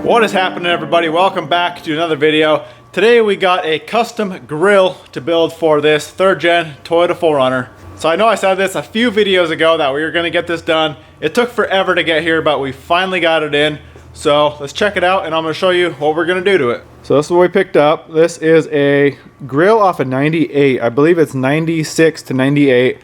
What is happening, everybody? Welcome back to another video. Today we got a custom grill to build for this 3rd gen Toyota 4Runner. So I know I said this a few videos ago that we were going to get this done. It took forever to get here, but we finally got it in. So let's check it out and I'm going to show you what we're going to do to it. So this is what we picked up. This is a grill off of 98. I believe it's 96 to 98.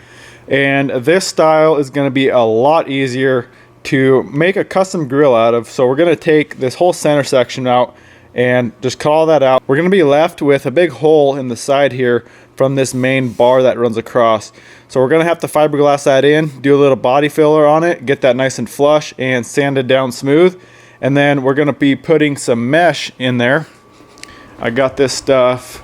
And this style is going to be a lot easier to make a custom grill out of. So we're going to take this whole center section out and just cut all that out. We're going to be left with a big hole in the side here from this main bar that runs across. So we're going to have to fiberglass that in, do a little body filler on it, get that nice and flush and sand it down smooth. And then we're going to be putting some mesh in there. I got this stuff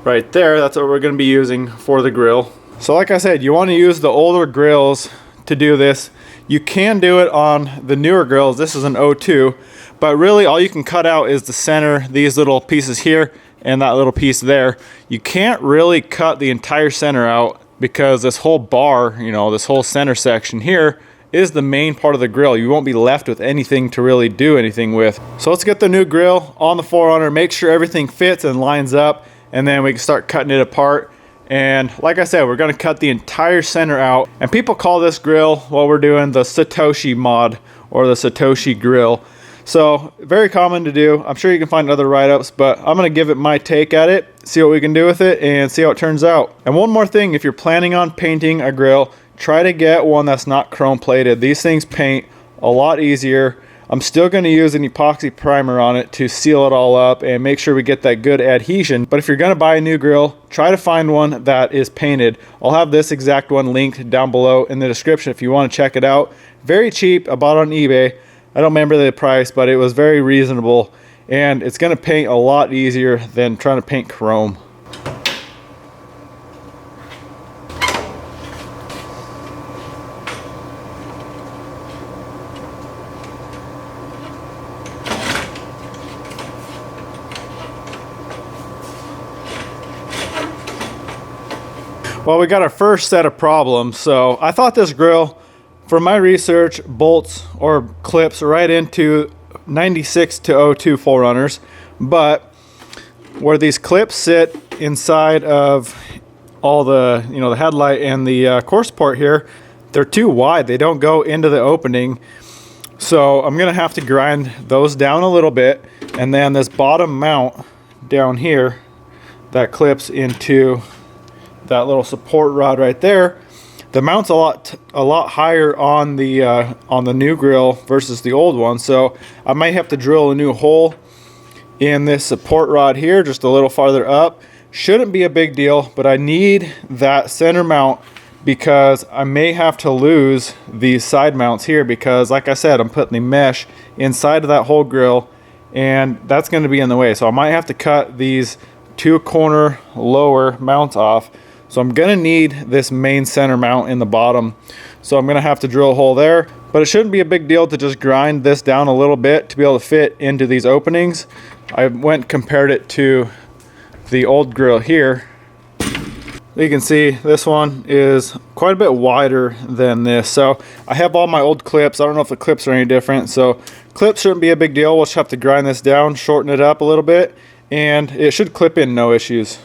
right there. That's what we're going to be using for the grill. So like I said, you want to use the older grills to do this. You can do it on the newer grills. This is an 02, but really all you can cut out is the center, these little pieces here and that little piece there. You can't really cut the entire center out because this whole bar, you know, this whole center section here is the main part of the grill. You won't be left with anything to really do anything with. So let's get the new grill on the 4Runner, make sure everything fits and lines up, and then we can start cutting it apart. And like I said, we're going to cut the entire center out. And people call this grill, what we're doing, the Satoshi mod or the Satoshi grill. So very common to do. I'm sure you can find other write-ups, but I'm going to give it my take at it, see what we can do with it, and see how it turns out. And one more thing, if you're planning on painting a grill, try to get one that's not chrome plated. These things paint a lot easier. I'm still going to use an epoxy primer on it to seal it all up and make sure we get that good adhesion. But if you're going to buy a new grill, try to find one that is painted. I'll have this exact one linked down below in the description if you want to check it out. Very cheap. I bought it on eBay. I don't remember the price, but it was very reasonable. And it's going to paint a lot easier than trying to paint chrome. Well, we got our first set of problems. So I thought this grill, for my research, bolts or clips right into 96 to 02 4Runners, but where these clips sit inside of all the, you know, the headlight and the core support here, they're too wide. They don't go into the opening. So I'm gonna have to grind those down a little bit, and then this bottom mount down here that clips into that little support rod right there, the mount's a lot higher on the new grill versus the old one. So I might have to drill a new hole in this support rod here just a little farther up. Shouldn't be a big deal, but I need that center mount because I may have to lose these side mounts here because, like I said, I'm putting the mesh inside of that whole grill and that's going to be in the way. So I might have to cut these 2 corner lower mounts off. So I'm gonna need this main center mount in the bottom. So I'm gonna have to drill a hole there, but it shouldn't be a big deal to just grind this down a little bit to be able to fit into these openings. I went and compared it to the old grill here. You can see this one is quite a bit wider than this. So I have all my old clips. I don't know if the clips are any different. So clips shouldn't be a big deal. We'll just have to grind this down, shorten it up a little bit, and it should clip in no issues.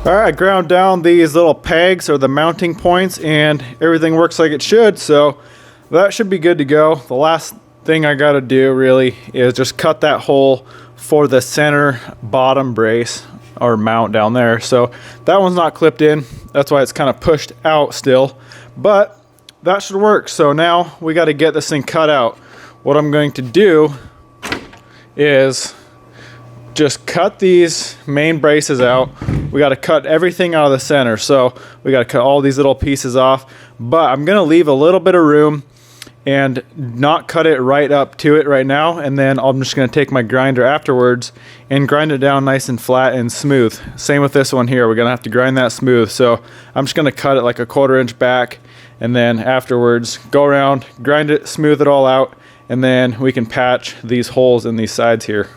All right, I ground down these little pegs or the mounting points and everything works like it should. So that should be good to go. The last thing I got to do really is just cut that hole for the center bottom brace or mount down there. So that one's not clipped in. That's why it's kind of pushed out still, but that should work. So now we got to get this thing cut out. What I'm going to do is just cut these main braces out. We got to cut everything out of the center. So we got to cut all these little pieces off, but I'm going to leave a little bit of room and not cut it right up to it right now, and then I'm just going to take my grinder afterwards and grind it down nice and flat and smooth. Same with this one here, we're going to have to grind that smooth. So I'm just going to cut it like a 1/4 inch back, and then afterwards go around, grind it, smooth it all out, and then we can patch these holes in these sides here.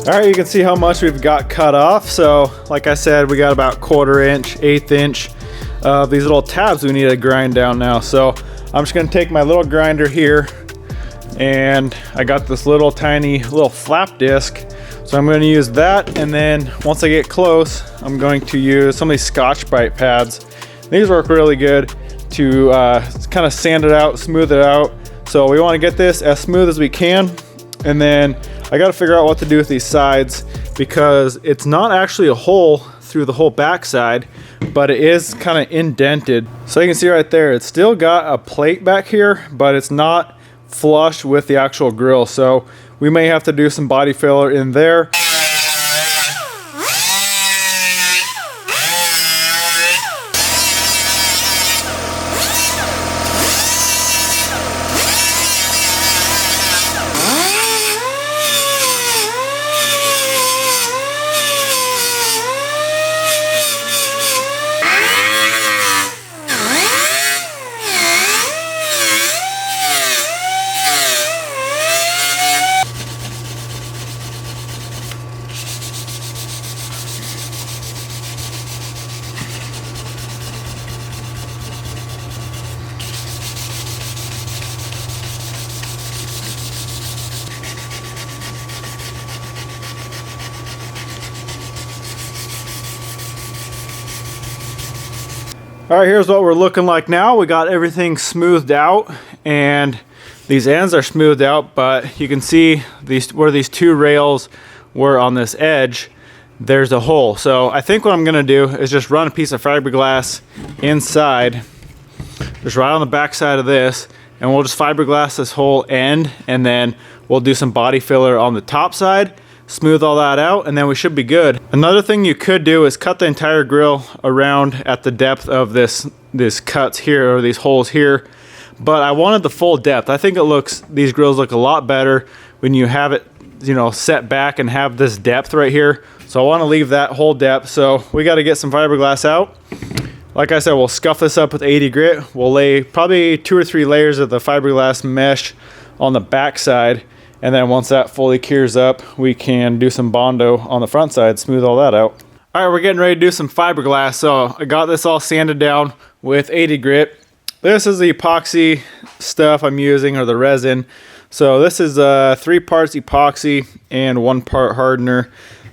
All right, you can see how much we've got cut off. So like I said, we got about 1/4 inch, 1/8 inch of these little tabs we need to grind down now. So I'm just gonna take my little grinder here, and I got this little tiny little flap disc. So I'm gonna use that, and then once I get close, I'm going to use some of these Scotch-Brite pads. These work really good to kind of sand it out, smooth it out. So we wanna get this as smooth as we can, and then I gotta figure out what to do with these sides, because it's not actually a hole through the whole backside, but it is kind of indented. So you can see right there, it's still got a plate back here, but it's not flush with the actual grill. So we may have to do some body filler in there. All right, here's what we're looking like now. We got everything smoothed out, and these ends are smoothed out, but you can see where these two rails were on this edge, there's a hole. So I think what I'm gonna do is just run a piece of fiberglass inside, just right on the back side of this, and we'll just fiberglass this whole end, and then we'll do some body filler on the top side, smooth all that out, and then we should be good. Another thing you could do is cut the entire grill around at the depth of this cuts here, or these holes here, but I wanted the full depth. I think these grills look a lot better when you have it, you know, set back and have this depth right here. So I want to leave that whole depth. So we got to get some fiberglass out. Like I said, we'll scuff this up with 80 grit. We'll lay probably 2 or 3 layers of the fiberglass mesh on the back side. And then once that fully cures up, we can do some Bondo on the front side, smooth all that out. All right, we're getting ready to do some fiberglass. So I got this all sanded down with 80 grit. This is the epoxy stuff I'm using, or the resin. So this is 3 parts epoxy and 1 part hardener.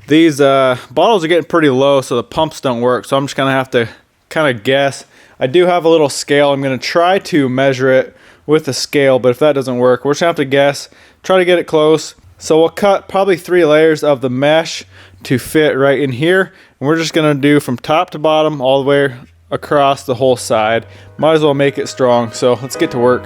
These bottles are getting pretty low, so the pumps don't work. So I'm just gonna have to kind of guess. I do have a little scale. I'm gonna try to measure it with a scale, but if that doesn't work, we're just gonna have to guess, try to get it close. So we'll cut probably 3 layers of the mesh to fit right in here, and we're just gonna do from top to bottom all the way across the whole side. Might as well make it strong, so let's get to work.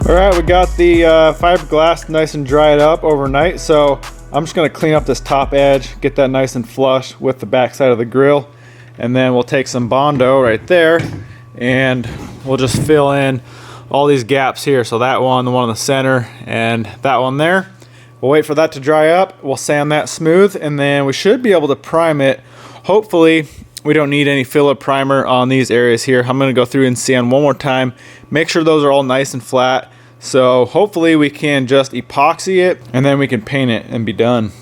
All right, we got the fiberglass nice and dried up overnight, so I'm just gonna clean up this top edge, get that nice and flush with the back side of the grill, and then we'll take some Bondo right there and we'll just fill in all these gaps here. So that one, the one in the center, and that one there. We'll wait for that to dry up. We'll sand that smooth, and then we should be able to prime it. Hopefully, we don't need any filler primer on these areas here. I'm gonna go through and sand one more time, make sure those are all nice and flat. So hopefully we can just epoxy it, and then we can paint it and be done.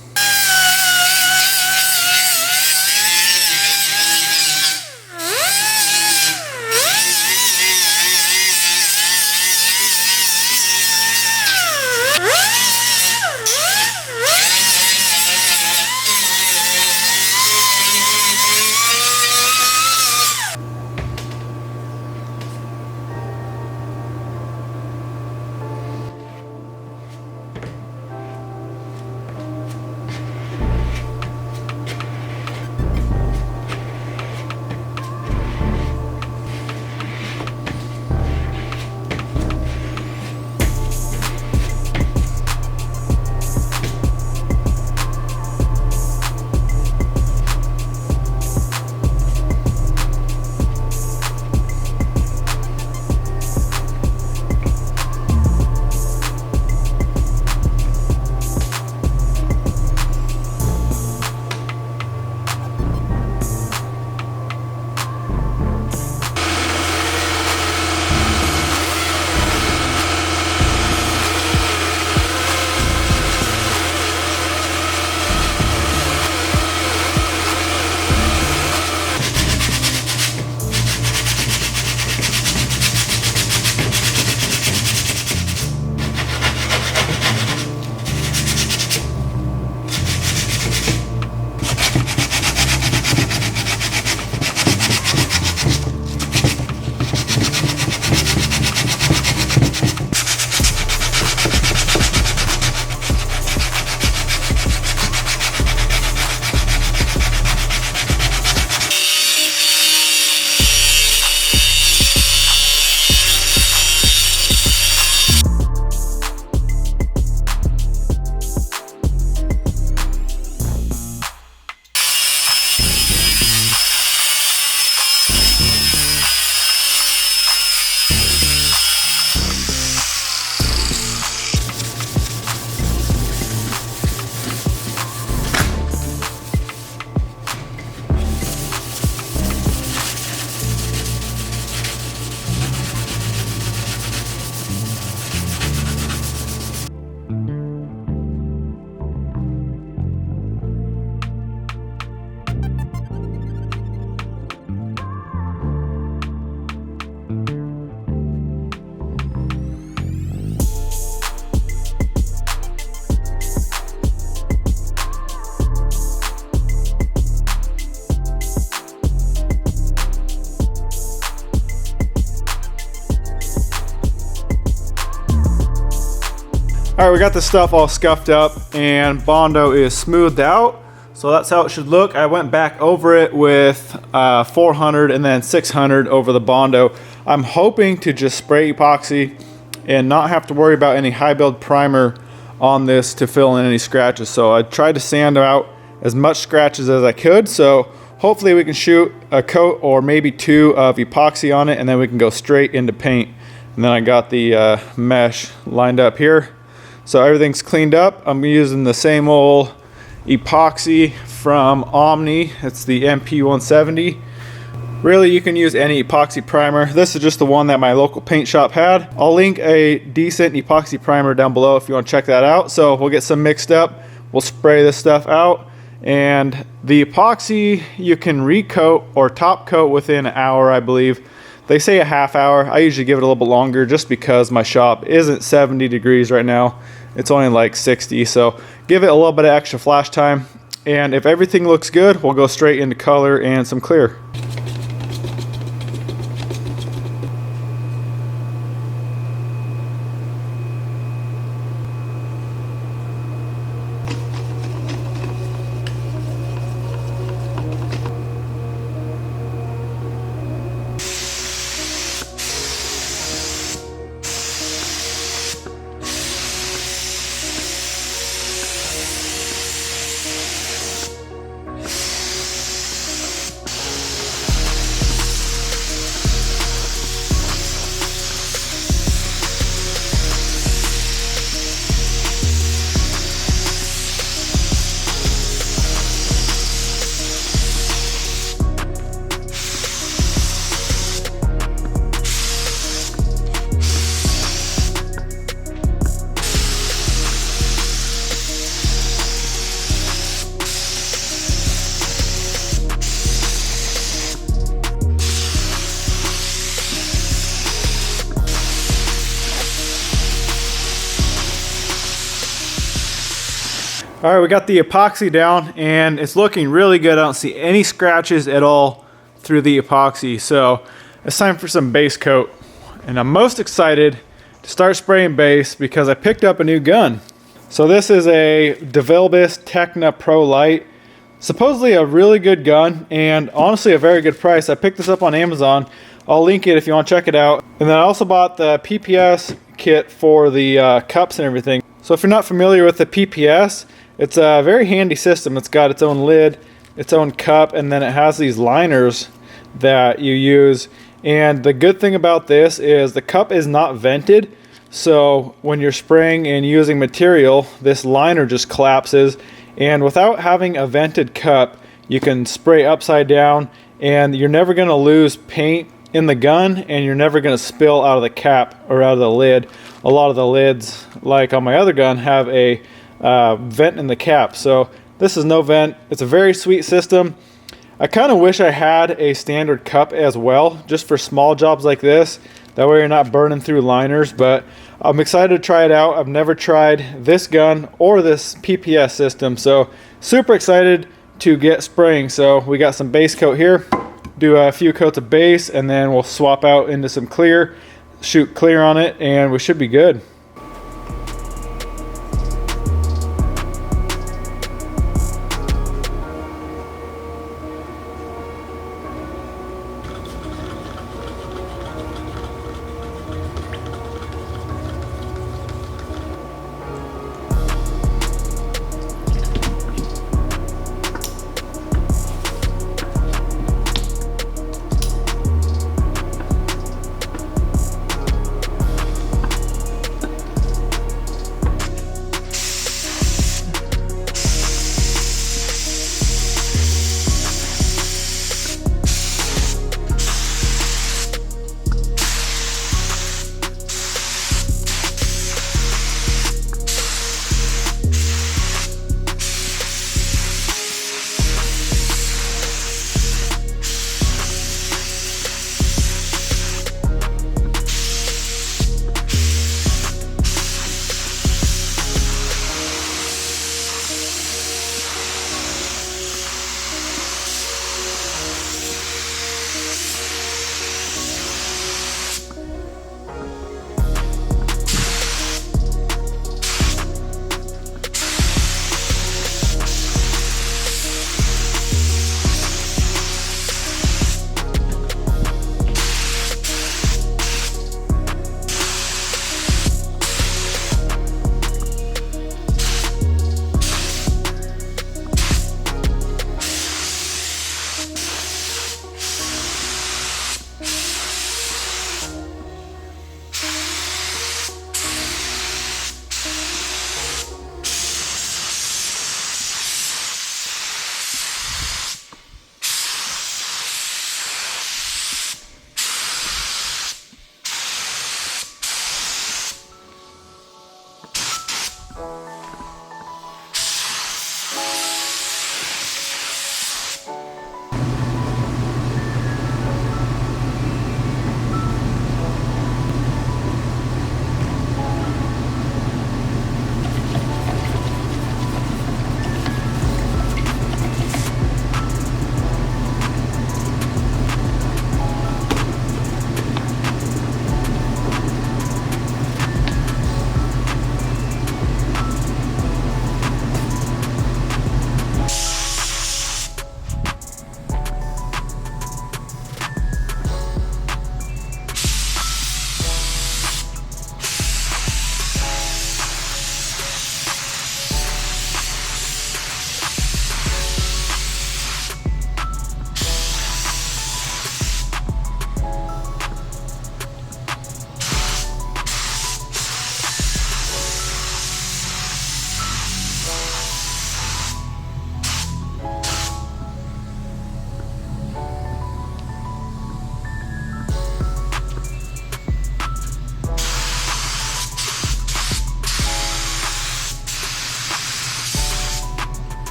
All right, we got this stuff all scuffed up and Bondo is smoothed out. So that's how it should look. I went back over it with 400 and then 600 over the Bondo. I'm hoping to just spray epoxy and not have to worry about any high build primer on this to fill in any scratches. So I tried to sand out as much scratches as I could. So hopefully we can shoot a coat or maybe two of epoxy on it, and then we can go straight into paint. And then I got the mesh lined up here. So everything's cleaned up. I'm using the same old epoxy from Omni. It's the MP170. Really, you can use any epoxy primer. This is just the one that my local paint shop had. I'll link a decent epoxy primer down below if you want to check that out. So we'll get some mixed up. We'll spray this stuff out. And the epoxy, you can recoat or top coat within an hour, I believe. They say a half hour. I usually give it a little bit longer just because my shop isn't 70 degrees right now. It's only like 60, so give it a little bit of extra flash time. And if everything looks good, we'll go straight into color and some clear. All right, we got the epoxy down and it's looking really good. I don't see any scratches at all through the epoxy. So it's time for some base coat. And I'm most excited to start spraying base because I picked up a new gun. So this is a DeVilbiss Techna Pro Light. Supposedly a really good gun and honestly a very good price. I picked this up on Amazon. I'll link it if you want to check it out. And then I also bought the PPS kit for the cups and everything. So if you're not familiar with the PPS, it's a very handy system. It's got its own lid, its own cup, and then it has these liners that you use. And the good thing about this is the cup is not vented. So when you're spraying and using material, this liner just collapses. And without having a vented cup, you can spray upside down and you're never going to lose paint in the gun and you're never going to spill out of the cap or out of the lid. A lot of the lids, like on my other gun, have a vent in the cap. So this is no vent. It's a very sweet system. I kind of wish I had a standard cup as well, just for small jobs like this. That way you're not burning through liners, but I'm excited to try it out. I've never tried this gun or this PPS system, so super excited to get spraying. So we got some base coat here, do a few coats of base, and then we'll swap out into some clear, shoot clear on it, and we should be good.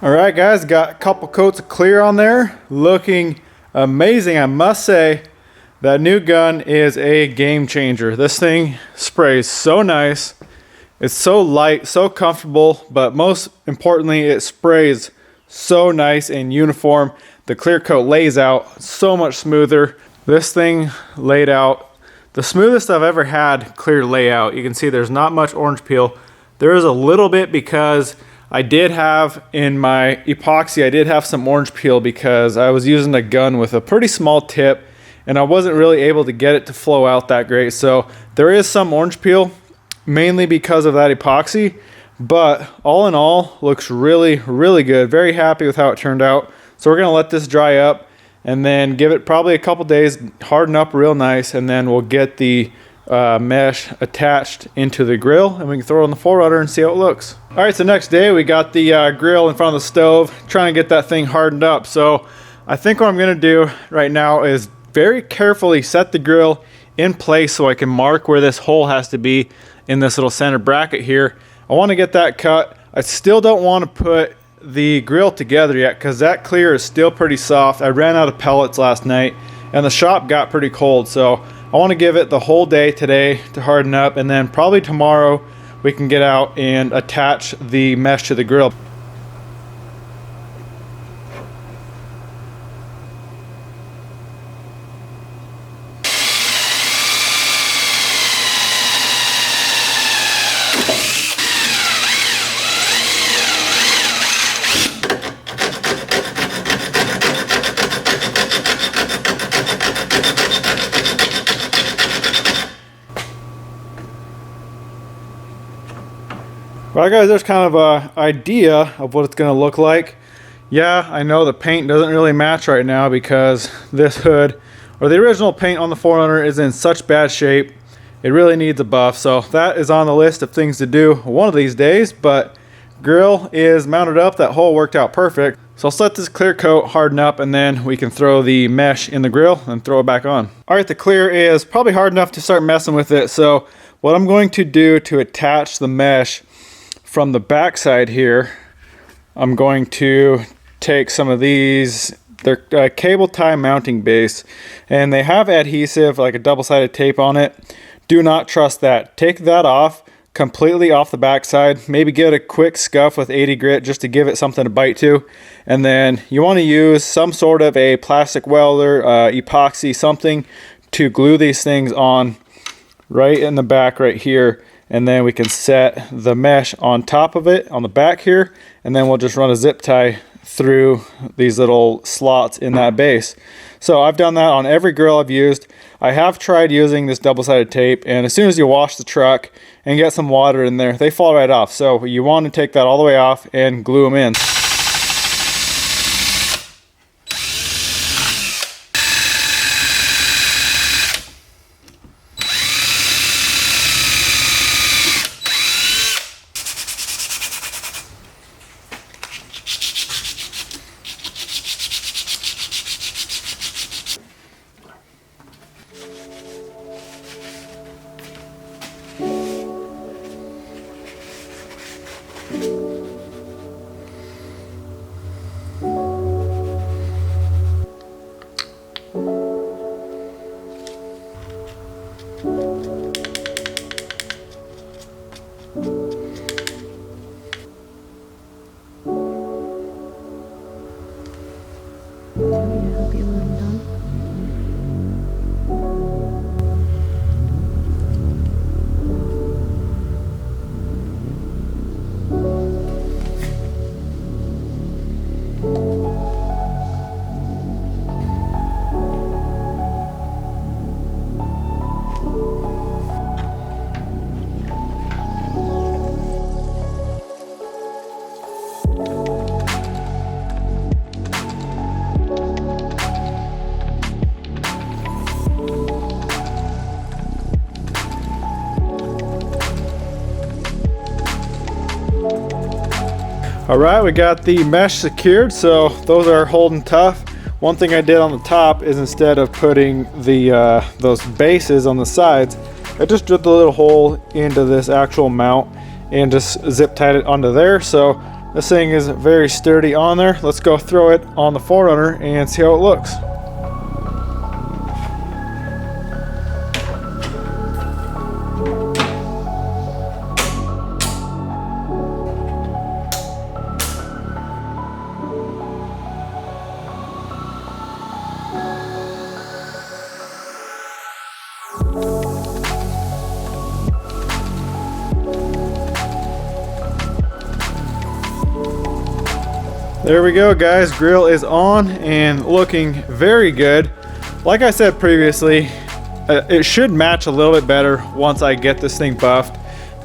All right, guys, got a couple coats of clear on there. Looking amazing, I must say. That new gun is a game changer. This thing sprays so nice. It's so light, so comfortable, but most importantly, it sprays so nice and uniform. The clear coat lays out so much smoother. This thing laid out the smoothest I've ever had clear layout. You can see there's not much orange peel. There is a little bit because I did have in my epoxy, I did have some orange peel because I was using a gun with a pretty small tip and I wasn't really able to get it to flow out that great. So there is some orange peel, mainly because of that epoxy, but all in all, looks really, really good. Very happy with how it turned out. So we're gonna let this dry up and then give it probably a couple days, harden up real nice, and then we'll get the mesh attached into the grill and we can throw it on the 4Runner and see how it looks. All right, so next day we got the grill in front of the stove, trying to get that thing hardened up. So I think what I'm gonna do right now is very carefully set the grill in place so I can mark where this hole has to be in this little center bracket here. I want to get that cut. I still don't want to put the grill together yet because that clear is still pretty soft. I ran out of pellets last night and the shop got pretty cold, so I want to give it the whole day today to harden up, and then probably tomorrow we can get out and attach the mesh to the grill. Well, guys, there's kind of an idea of what it's going to look like. Yeah, I know the paint doesn't really match right now because this hood, or the original paint on the 4Runner, is in such bad shape. It really needs a buff, so that is on the list of things to do one of these days, but grill is mounted up. That hole worked out perfect. So I'll let this clear coat harden up and then we can throw the mesh in the grill and throw it back on. All right, the clear is probably hard enough to start messing with it. So what I'm going to do to attach the mesh from the back side here, I'm going to take some of these, they're cable tie mounting base, and they have adhesive, like a double-sided tape on it. Do not trust that. Take that off, completely off the back side. Maybe give it a quick scuff with 80 grit just to give it something to bite to. And then you want to use some sort of a plastic welder, epoxy, something to glue these things on right in the back right here. And then we can set the mesh on top of it on the back here, and then we'll just run a zip tie through these little slots in that base. So I've done that on every grill I've used. I have tried using this double-sided tape, and as soon as you wash the truck and get some water in there, they fall right off. So you want to take that all the way off and glue them in. All right, we got the mesh secured, so those are holding tough. One thing I did on the top is instead of putting the those bases on the sides, I just drilled a little hole into this actual mount and just zip tied it onto there. So This thing is very sturdy on there. Let's go throw it on the 4Runner and see how it looks. There we go, guys. Grill is on and looking very good. Like I said previously, it should match a little bit better once I get this thing buffed.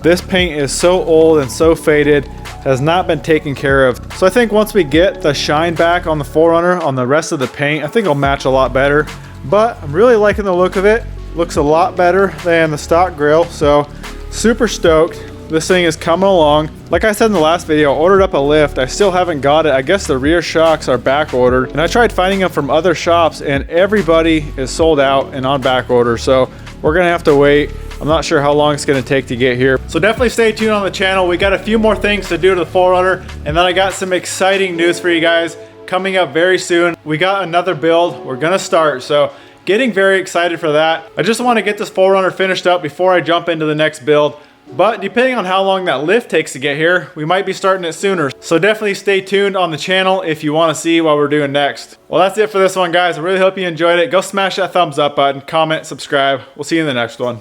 This paint is so old and so faded, has not been taken care of. So I think once we get the shine back on the 4Runner on the rest of the paint, I think it'll match a lot better. But I'm really liking the look of it. Looks a lot better than the stock grill, so super stoked. This thing is coming along. Like I said in the last video, I ordered up a lift. I still haven't got it. I guess the rear shocks are back ordered. And I tried finding them from other shops and everybody is sold out and on back order. So we're gonna have to wait. I'm not sure how long it's gonna take to get here. So definitely stay tuned on the channel. We got a few more things to do to the 4Runner. And then I got some exciting news for you guys coming up very soon. We got another build we're gonna start. So getting very excited for that. I just wanna get this 4Runner finished up before I jump into the next build. But depending on how long that lift takes to get here, we might be starting it sooner. So definitely stay tuned on the channel if you want to see what we're doing next. Well, that's it for this one, guys. I really hope you enjoyed it. Go smash that thumbs up button, comment, subscribe. We'll see you in the next one.